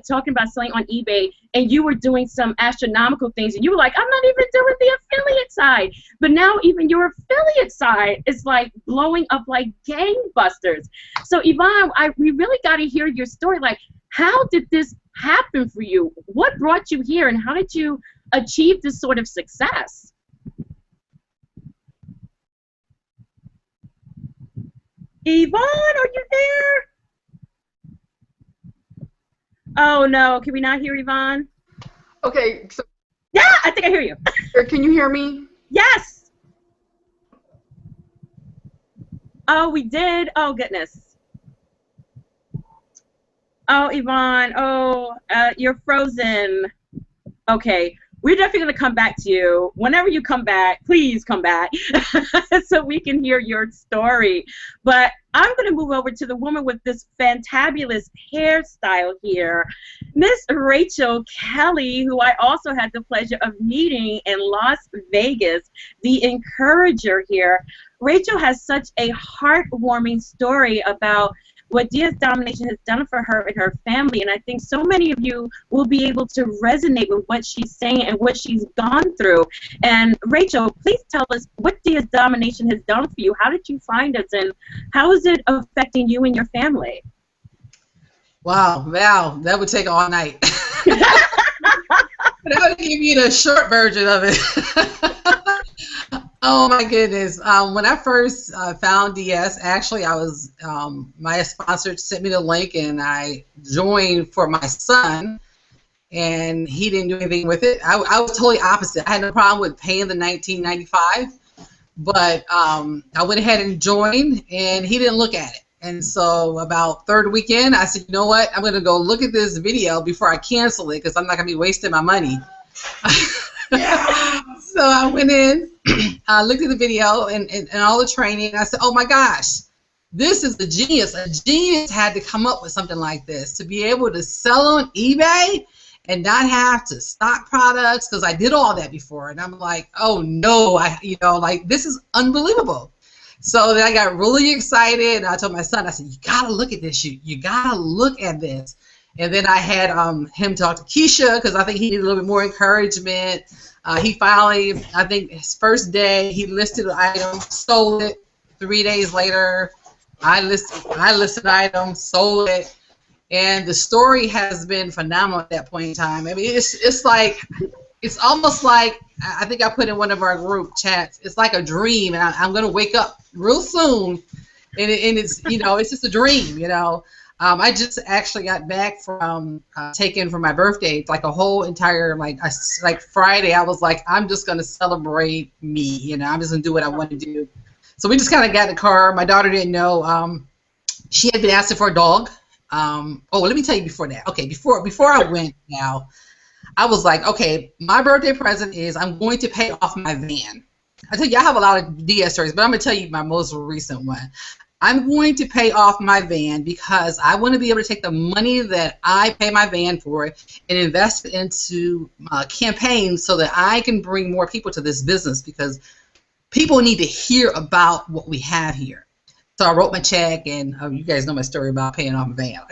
talking about selling on eBay, and you were doing some astronomical things, and you were like, I'm not even doing the affiliate side. But now even your affiliate side is like blowing up like gangbusters. So Yvonne, we really got to hear your story. Like, how did this happen for you? What brought you here, and how did you achieve this sort of success? Yvonne, are you there? Oh no, can we not hear Yvonne? Okay, so Yeah, I think I hear you. can you hear me? Yes. Oh, we did. Oh goodness. Oh, Yvonne. Oh, you're frozen. Okay. We're definitely going to come back to you. Whenever you come back, please come back so we can hear your story. But I'm going to move over to the woman with this fantabulous hairstyle here, Miss Rachel Kelly, who I also had the pleasure of meeting in Las Vegas, the encourager here. Rachel has such a heartwarming story about what DS Domination has done for her and her family, and I think so many of you will be able to resonate with what she's saying and what she's gone through. And Rachel, please tell us what DS Domination has done for you. How did you find us, and how is it affecting you and your family? Wow, Val, that would take all night. But I would give you the short version of it. Oh my goodness! When I first found DS, actually, I was my sponsor sent me the link, and I joined for my son, and he didn't do anything with it. I was totally opposite. I had no problem with paying the $19.95, but I went ahead and joined, and he didn't look at it. And so about third weekend, I said, you know what? I'm going to go look at this video before I cancel it, because I'm not going to be wasting my money. So I went in, I looked at the video and all the training, and I said, oh my gosh, this is a genius. A genius had to come up with something like this, to be able to sell on eBay and not have to stock products, because I did all that before, and I'm like, oh no, like, this is unbelievable. So then I got really excited, and I told my son, I said, you gotta look at this, you gotta look at this. And then I had him talk to Keisha, because I think he needed a little bit more encouragement. He finally, I think his first day, he listed an item, sold it. 3 days later, I listed an item, sold it. And the story has been phenomenal at that point in time. I mean, it's like it's almost like I think I put in one of our group chats. It's like a dream, and I'm gonna wake up real soon, and it's it's just a dream. I just actually got back from taking for my birthday. It's like a whole entire like Friday. I was like, I'm just gonna celebrate me. I'm just gonna do what I want to do. So we just kind of got in the car. My daughter didn't know. She had been asking for a dog. Let me tell you before that. Okay, before I went now, I was like, okay, my birthday present is I'm going to pay off my van. I tell you, I have a lot of DS stories, but I'm going to tell you my most recent one. I'm going to pay off my van because I want to be able to take the money that I pay my van for and invest it into campaigns so that I can bring more people to this business because people need to hear about what we have here. So I wrote my check, and you guys know my story about paying off my van.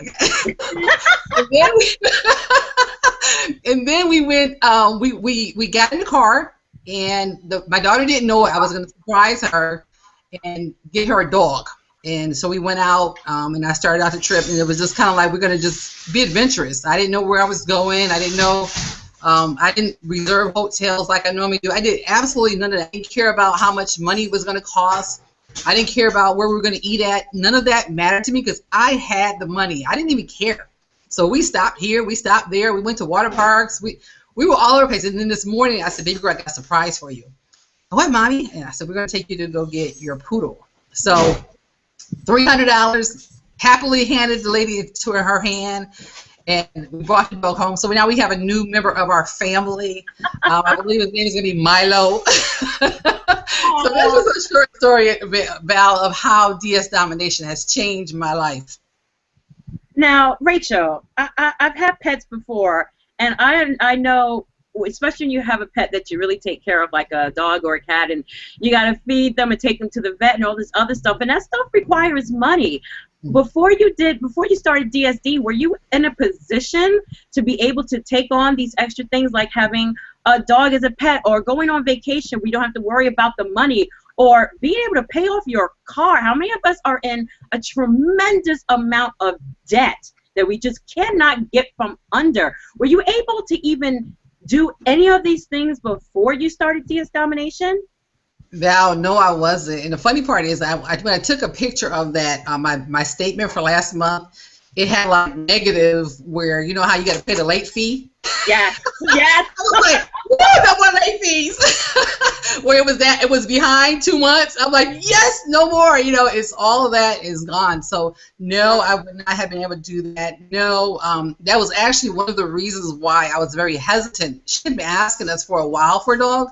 And then we went. We got in the car, and my daughter didn't know I was going to surprise her and get her a dog. And so we went out, and I started out the trip, and it was just kind of like we're going to just be adventurous. I didn't know where I was going. I didn't know. I didn't reserve hotels like I normally do. I did absolutely none of that. I didn't care about how much money it was going to cost. I didn't care about where we were going to eat at. None of that mattered to me because I had the money. I didn't even care. So we stopped here. We stopped there. We went to water parks. We were all over the place. And then this morning I said, baby girl, I got a surprise for you. What, mommy? And I said, we're going to take you to go get your poodle. So $300 happily handed the lady to her hand. And we brought the dog home. So now we have a new member of our family. I believe his name is going to be Milo. So that was a short story, Val, of how DS domination has changed my life. Now, Rachel, I've had pets before, and I know, especially when you have a pet that you really take care of, like a dog or a cat, and you got to feed them and take them to the vet and all this other stuff, and that stuff requires money. Before you started DSD, were you in a position to be able to take on these extra things like having a dog as a pet or going on vacation where you don't have to worry about the money or being able to pay off your car? How many of us are in a tremendous amount of debt that we just cannot get from under? Were you able to even do any of these things before you started DS Domination? Val, no, I wasn't. And the funny part is, when I took a picture of that, my statement for last month, it had like negative where, you know how you got to pay the late fee? Yes, yes. I was like, whoa, no more late fees. Where it was behind 2 months. I'm like, yes, no more. It's all of that is gone. So no, I would not have been able to do that. No, that was actually one of the reasons why I was very hesitant. She had been asking us for a while for a dog.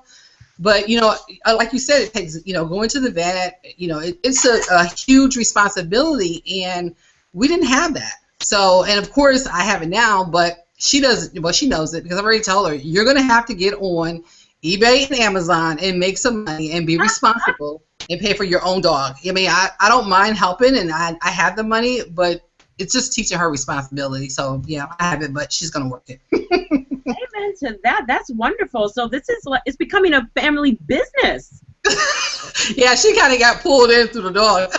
But, like you said, it takes, going to the vet, it's a huge responsibility, and we didn't have that. So, and of course, I have it now, but she doesn't, well, she knows it because I've already told her, you're going to have to get on eBay and Amazon and make some money and be responsible and pay for your own dog. I mean, I don't mind helping, and I have the money, but it's just teaching her responsibility. So, yeah, I have it, but she's going to work it. Amen to that. That's wonderful. So this is like, it's becoming a family business. Yeah, she kind of got pulled in through the dog.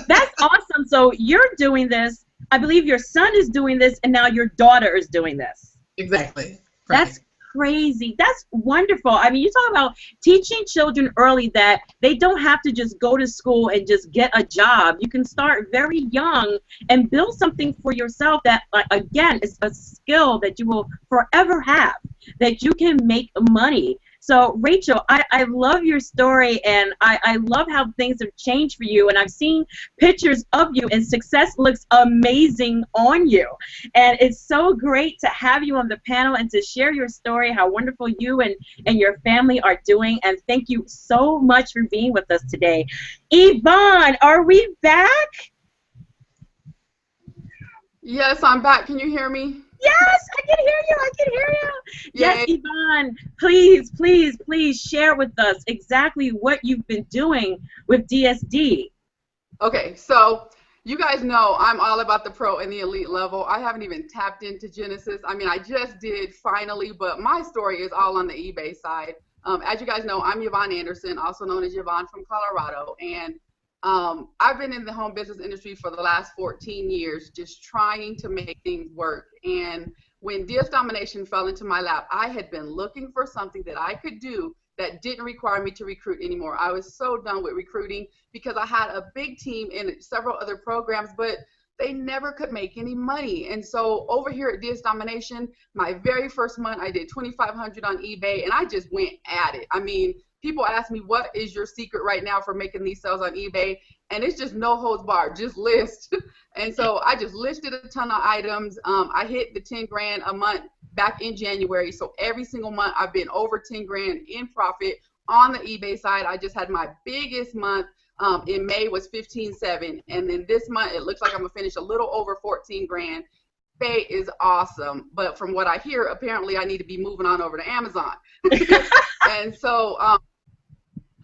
That's awesome. So you're doing this. I believe your son is doing this, and now your daughter is doing this. Exactly. Right. That's crazy. That's wonderful. I mean, you talk about teaching children early that they don't have to just go to school and just get a job. You can start very young and build something for yourself that, again, is a skill that you will forever have, that you can make money. So, Rachel, I love your story, and I love how things have changed for you, and I've seen pictures of you, and success looks amazing on you. And it's so great to have you on the panel and to share your story, how wonderful you and your family are doing, and thank you so much for being with us today. Yvonne, are we back? Yes, I'm back. Can you hear me? Yes, I can hear you. I can hear you. Yes, Yvonne, please, please, please share with us exactly what you've been doing with DSD. Okay, so you guys know I'm all about the pro and the elite level. I haven't even tapped into Genesis. I mean, I just did finally, but my story is all on the eBay side. As you guys know, I'm Yvonne Anderson, also known as Yvonne from Colorado, and I've been in the home business industry for the last 14 years, just trying to make things work. And when DS Domination fell into my lap, I had been looking for something that I could do that didn't require me to recruit anymore. I was so done with recruiting because I had a big team in several other programs, but they never could make any money. And so over here at DS Domination, my very first month, I did 2,500 on eBay, and I just went at it. I mean, people ask me, what is your secret right now for making these sales on eBay? And it's just no holds barred, just list. And so I just listed a ton of items. I hit the 10 grand a month back in January. So every single month I've been over 10 grand in profit on the eBay side. I just had my biggest month in May was 15.7. And then this month it looks like I'm gonna finish a little over 14 grand. eBay is awesome. But from what I hear, apparently I need to be moving on over to Amazon. And so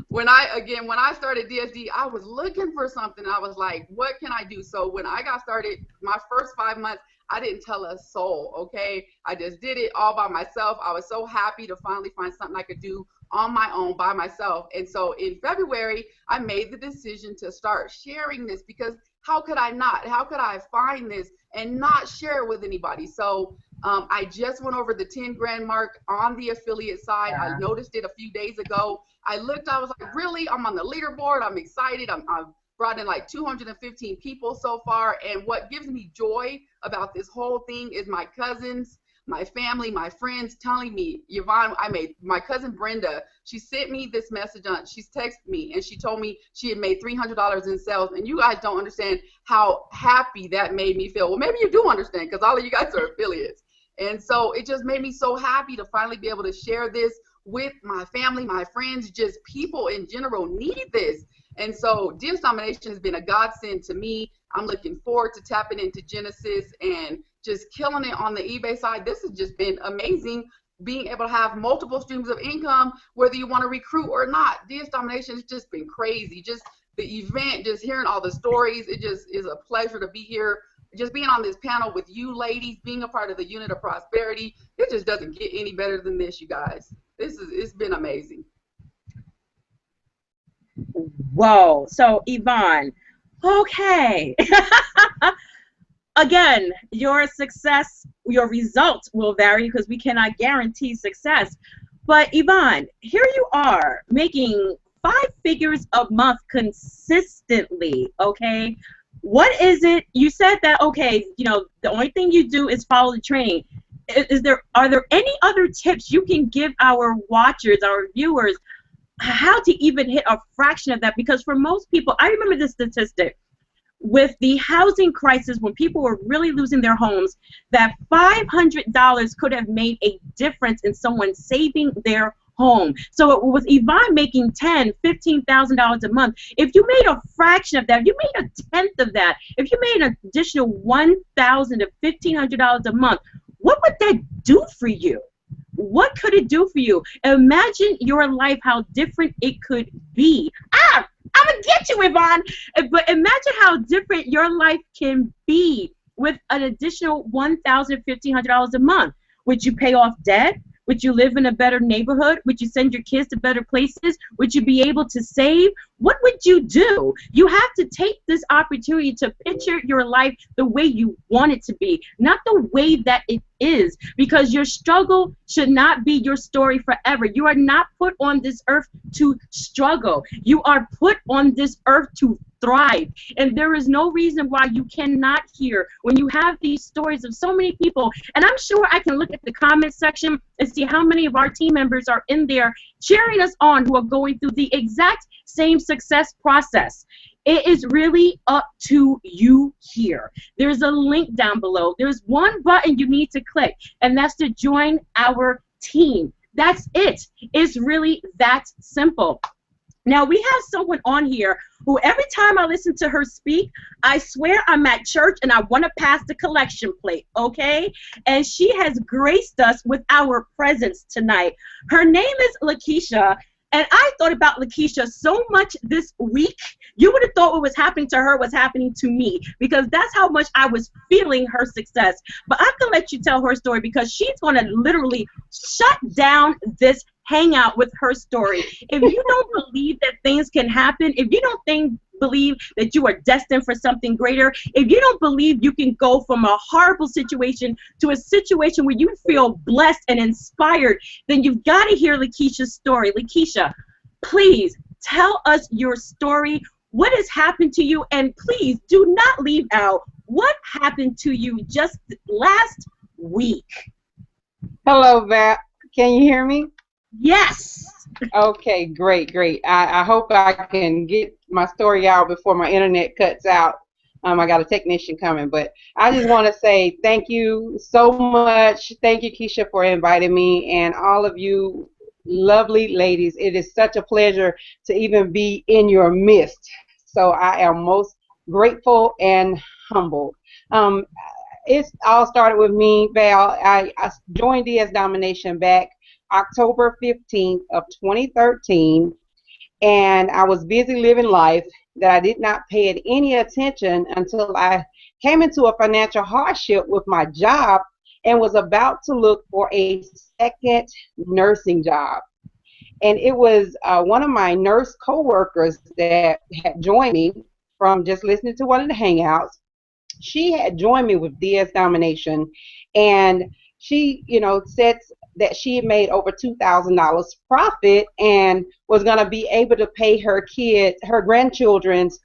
when I started DSD, I was looking for something. I was like, what can I do? So when I got started, my first 5 months, I didn't tell a soul, okay? I just did it all by myself. I was so happy to finally find something I could do on my own by myself. And so in February, I made the decision to start sharing this, because how could I not? How could I find this and not share it with anybody? So I just went over the 10 grand mark on the affiliate side. I noticed it a few days ago. I looked, I was like, really? I'm on the leaderboard. I'm excited. I've brought in like 215 people so far. And what gives me joy about this whole thing is my cousins, my family, my friends telling me, Yvonne, my cousin Brenda, she sent me this message she's texted me, and she told me she had made $300 in sales. And you guys don't understand how happy that made me feel. Well, maybe you do understand, because all of you guys are affiliates. And so it just made me so happy to finally be able to share this with my family, my friends, just people in general need this. And so DS Domination has been a godsend to me. I'm looking forward to tapping into Genesis and just killing it on the eBay side. This has just been amazing, being able to have multiple streams of income, whether you want to recruit or not. DS Domination has just been crazy. Just the event, just hearing all the stories, it just is a pleasure to be here. Just being on this panel with you ladies, being a part of the Unit of Prosperity, it just doesn't get any better than this, you guys. It's been amazing. Whoa. So Yvonne, okay. Again, your success, your results will vary because we cannot guarantee success. But Yvonne, here you are making 5 figures a month consistently, okay? What is it? You said that, okay, you know, the only thing you do is follow the training. Are there any other tips you can give our watchers, our viewers, how to even hit a fraction of that? Because for most people, I remember this statistic with the housing crisis, when people were really losing their homes, that $500 could have made a difference in someone saving their home. So with Yvonne making $10,000, $15,000 a month, if you made a fraction of that, if you made a tenth of that, if you made an additional $1,000 to $1,500 a month, what would that do for you? What could it do for you? Imagine your life, how different it could be. I'm gonna get you, Yvonne. But imagine how different your life can be with an additional $1,000, $1,500 a month. Would you pay off debt? Would you live in a better neighborhood? Would you send your kids to better places? Would you be able to save? What would you do? You have to take this opportunity to picture your life the way you want it to be, not the way that it is, because your struggle should not be your story forever. You are not put on this earth to struggle. You are put on this earth to thrive. And there is no reason why you cannot hear when you have these stories of so many people. And I'm sure I can look at the comment section and see how many of our team members are in there cheering us on, who are going through the exact same success process. It is really up to you here. There's a link down below. There's one button you need to click, and that's to join our team. That's it. It's really that simple. Now, we have someone on here who every time I listen to her speak, I swear I'm at church and I want to pass the collection plate, okay? And she has graced us with our presence tonight. Her name is Lakeisha, and I thought about Lakeisha so much this week. You would have thought what was happening to her was happening to me, because that's how much I was feeling her success. But I'm going to let you tell her story, because she's going to literally shut down this hangout with her story. If you don't believe that things can happen, if you don't think believe that you are destined for something greater, if you don't believe you can go from a horrible situation to a situation where you feel blessed and inspired, then you've got to hear Lakeisha's story. Lakeisha, please tell us your story. What has happened to you? And please do not leave out what happened to you just last week. Hello, Val. Can you hear me? Yes. Okay, great, great. I hope I can get my story out before my internet cuts out. I got a technician coming, but I just want to say thank you so much. Thank you, Keisha, for inviting me, and all of you lovely ladies. It is such a pleasure to even be in your midst. So I am most grateful and humbled. Um, it all started with me, Val. I joined DS Domination back October 15th of 2013, and I was busy living life that I did not pay it any attention until I came into a financial hardship with my job and was about to look for a second nursing job. And it was one of my nurse coworkers that had joined me from just listening to one of the hangouts. She had joined me with DS Domination, and she, said that she had made over $2,000 profit and was going to be able to pay her grandchildren's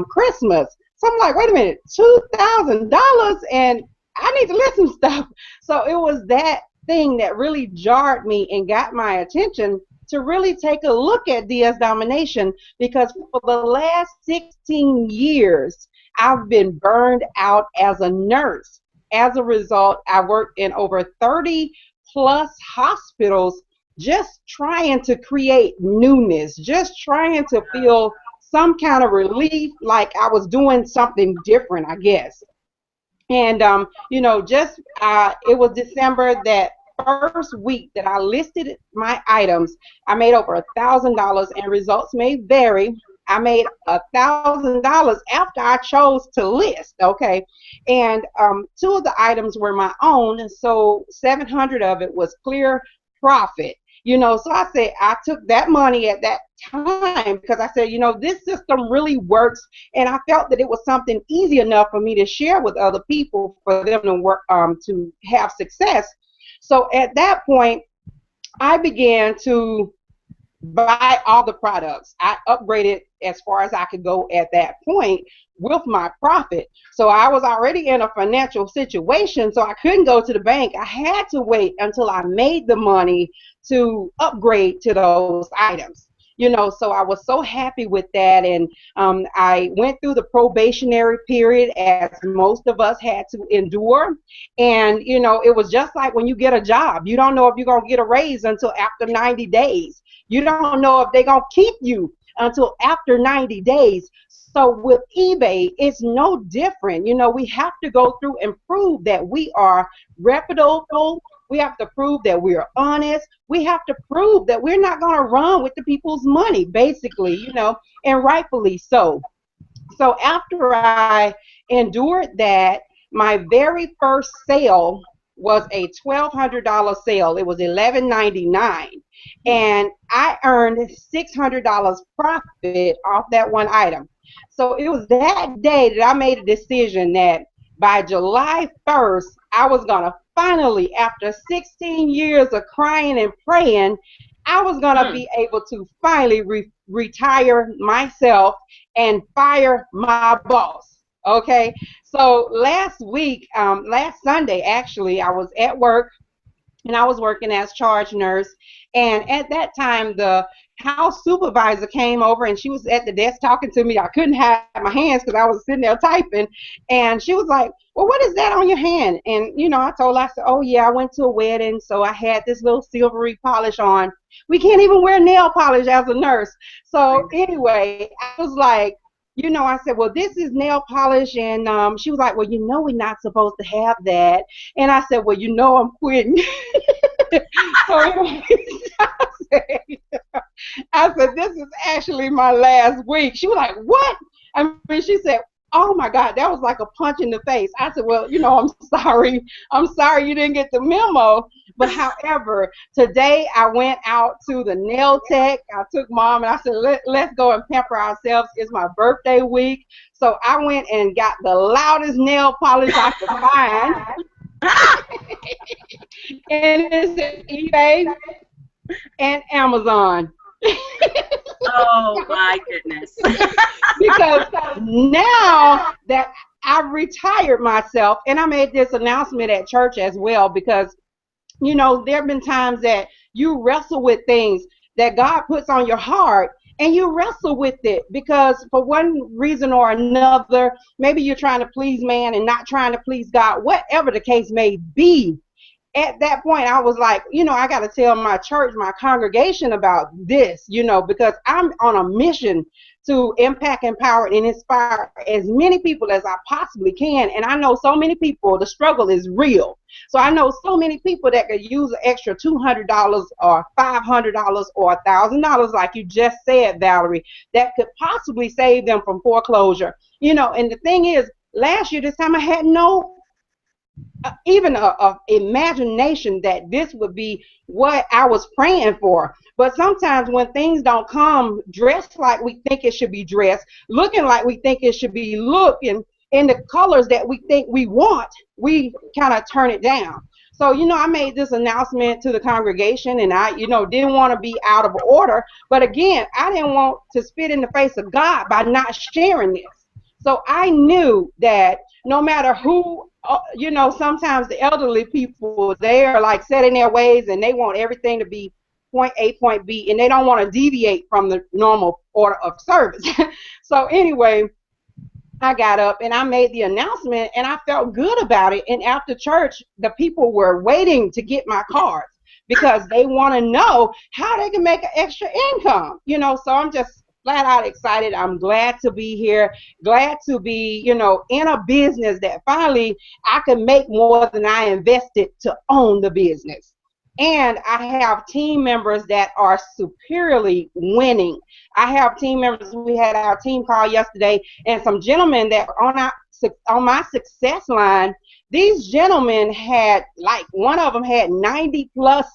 Christmas. So I'm like, wait a minute, $2,000, and I need to list some stuff. So it was that thing that really jarred me and got my attention to really take a look at DS Domination, because for the last 16 years, I've been burned out as a nurse. As a result, I worked in over 30 plus hospitals just trying to create newness, just trying to feel some kind of relief, like I was doing something different, I guess. And, it was December, that first week that I listed my items, I made over $1,000, and results may vary. I made $1,000 after I chose to list, okay? And two of the items were my own, so 700 of it was clear profit. So I said I took that money at that time because I said, this system really works, and I felt that it was something easy enough for me to share with other people for them to work to have success. So at that point, I began to buy all the products. I upgraded as far as I could go at that point with my profit. So I was already in a financial situation, so I couldn't go to the bank. I had to wait until I made the money to upgrade to those items. So I was so happy with that, and I went through the probationary period as most of us had to endure, and it was just like when you get a job. You don't know if you're going to get a raise until after 90 days. You don't know if they're going to keep you until after 90 days. So with eBay, it's no different. We have to go through and prove that we are reputable. We have to prove that we are honest. We have to prove that we're not going to run with the people's money, basically, and rightfully so. So after I endured that, my very first sale was a $1,200 sale. It was $11.99, and I earned $600 profit off that one item. So it was that day that I made a decision that by July 1st, I was going to finally, after 16 years of crying and praying, I was going to be able to finally retire myself and fire my boss. Okay, so last Sunday, actually, I was at work, and I was working as charge nurse, and at that time, the house supervisor came over, and she was at the desk talking to me. I couldn't hide my hands because I was sitting there typing, and she was like, well, what is that on your hand? And, I told her, I said, oh, yeah, I went to a wedding, so I had this little silvery polish on. We can't even wear nail polish as a nurse. So anyway, I was like, I said, well, this is nail polish, and she was like, well, we're not supposed to have that. And I said, well, I'm quitting. So anyway, I said, this is actually my last week. She was like, what? I mean, she said, oh my God, that was like a punch in the face. I said, well, I'm sorry. I'm sorry you didn't get the memo. But however, today I went out to the nail tech. I took mom and I said, let's go and pamper ourselves. It's my birthday week. So I went and got the loudest nail polish I could find. And it's eBay and Amazon. Oh my goodness. Because now that I've retired myself, and I made this announcement at church as well, because you know, there have been times that you wrestle with things that God puts on your heart, and you wrestle with it because for one reason or another, maybe you're trying to please man and not trying to please God, whatever the case may be. At that point, I was like, you know, I got to tell my church, my congregation about this, you know, because I'm on a mission to impact, empower, and inspire as many people as I possibly can. And I know so many people, the struggle is real. So I know so many people that could use an extra $200 or $500 or $1,000, like you just said, Valerie, that could possibly save them from foreclosure. You know, and the thing is, last year, this time I had no even a imagination that this would be what I was praying for. But sometimes when things don't come dressed like we think it should be dressed, looking like we think it should be looking, in the colors that we think we want, we kind of turn it down. So, you know, I made this announcement to the congregation, and I, you know, didn't want to be out of order. But again, I didn't want to spit in the face of God by not sharing this. So I knew that no matter who, you know, sometimes the elderly people, they are like set in their ways and they want everything to be point A, point B, and they don't want to deviate from the normal order of service. So anyway, I got up and I made the announcement and I felt good about it. And after church, the people were waiting to get my cards because they want to know how they can make an extra income, you know. So I'm just flat out excited. I'm glad to be here, glad to be, you know, in a business that finally I can make more than I invested to own the business. And I have team members that are superiorly winning. I have team members. We had our team call yesterday, and some gentlemen that were on my success line. These gentlemen had, like, one of them had 90 plus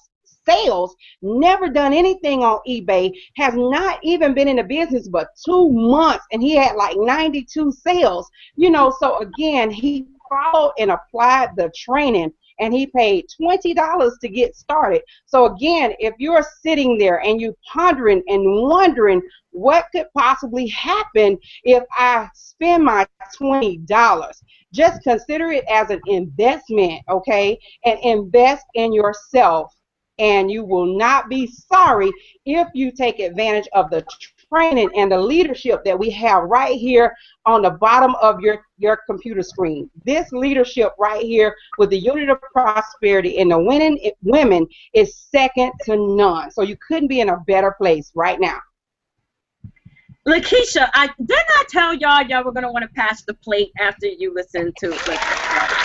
sales, never done anything on eBay, has not even been in the business but 2 months, and he had like 92 sales. You know, so again, he followed and applied the training, and he paid $20 to get started. So again, if you're sitting there and you're pondering and wondering what could possibly happen if I spend my $20, just consider it as an investment, okay? And invest in yourself. And you will not be sorry if you take advantage of the training and the leadership that we have right here on the bottom of your computer screen. This leadership right here with the unit of prosperity and the winning women is second to none. So you couldn't be in a better place right now. Lakeisha, didn't I tell y'all were going to want to pass the plate after you listen to Lakeisha?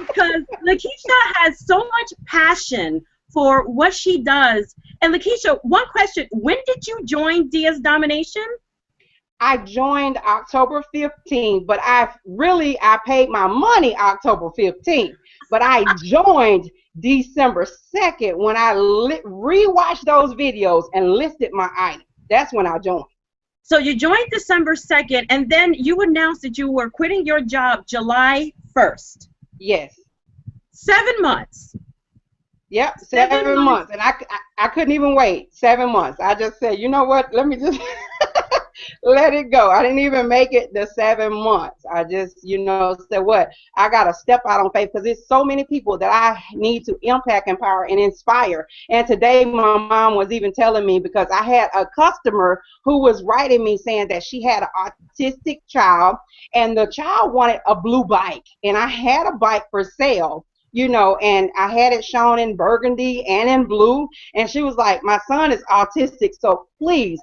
Because Lakeisha has so much passion for what she does. And Lakeisha, one question, when did you join DS Domination? I joined October 15th, but I paid my money October 15th, but I joined December 2nd when I rewatched those videos and listed my item. That's when I joined. So you joined December 2nd, and then you announced that you were quitting your job July 1st. Yes. 7 months. Yep, 7 months. And I couldn't even wait 7 months. I just said, you know what, let me just let it go. I didn't even make it the 7 months. I just, you know, said what? I got to step out on faith because there's so many people that I need to impact, empower, and inspire. And today my mom was even telling me, because I had a customer who was writing me saying that she had an autistic child and the child wanted a blue bike. And I had a bike for sale, you know, and I had it shown in burgundy and in blue. And she was like, my son is autistic, so please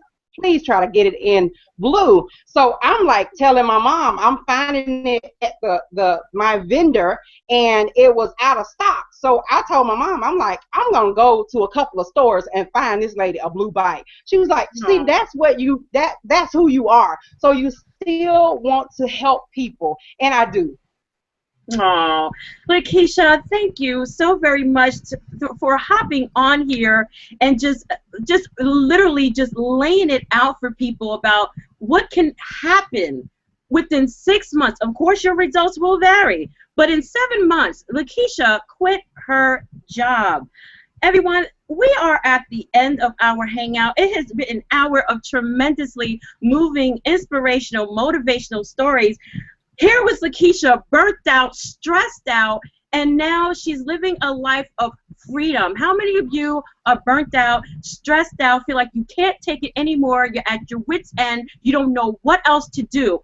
try to get it in blue. So I'm like telling my mom, I'm finding it at my vendor, and it was out of stock. So I told my mom, I'm like, I'm gonna go to a couple of stores and find this lady a blue bike. She was like, see, that's what that's who you are. So you still want to help people, and I do. Oh, Lakeisha, thank you so very much for hopping on here and just literally just laying it out for people about what can happen within 6 months. Of course, your results will vary, but in 7 months, Lakeisha quit her job. Everyone, we are at the end of our hangout. It has been an hour of tremendously moving, inspirational, motivational stories. Here was Lakeisha, burnt out, stressed out, and now she's living a life of freedom. How many of you are burnt out, stressed out, feel like you can't take it anymore, you're at your wit's end, you don't know what else to do?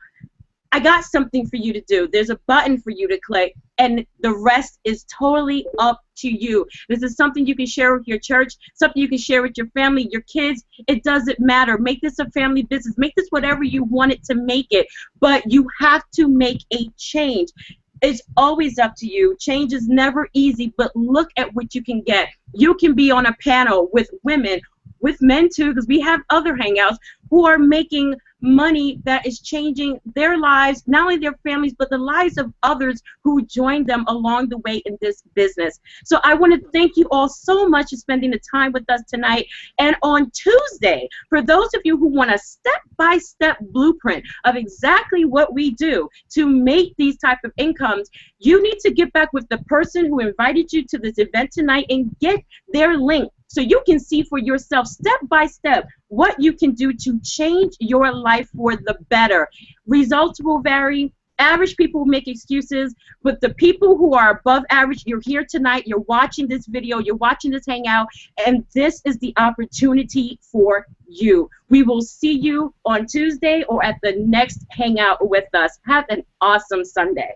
I got something for you to do. There's a button for you to click, and the rest is totally up to you. This is something you can share with your church, something you can share with your family, your kids. It doesn't matter. Make this a family business. Make this whatever you want it to make it, but you have to make a change. It's always up to you. Change is never easy, but look at what you can get. You can be on a panel with women, with men too, because we have other hangouts, who are making money that is changing their lives, not only their families, but the lives of others who joined them along the way in this business. So I want to thank you all so much for spending the time with us tonight. And on Tuesday, for those of you who want a step-by-step blueprint of exactly what we do to make these type of incomes, you need to get back with the person who invited you to this event tonight and get their link so you can see for yourself step by step what you can do to change your life for the better. Results will vary. Average people make excuses, but the people who are above average, you're here tonight, you're watching this video, you're watching this hangout, and this is the opportunity for you. We will see you on Tuesday or at the next hangout with us. Have an awesome Sunday.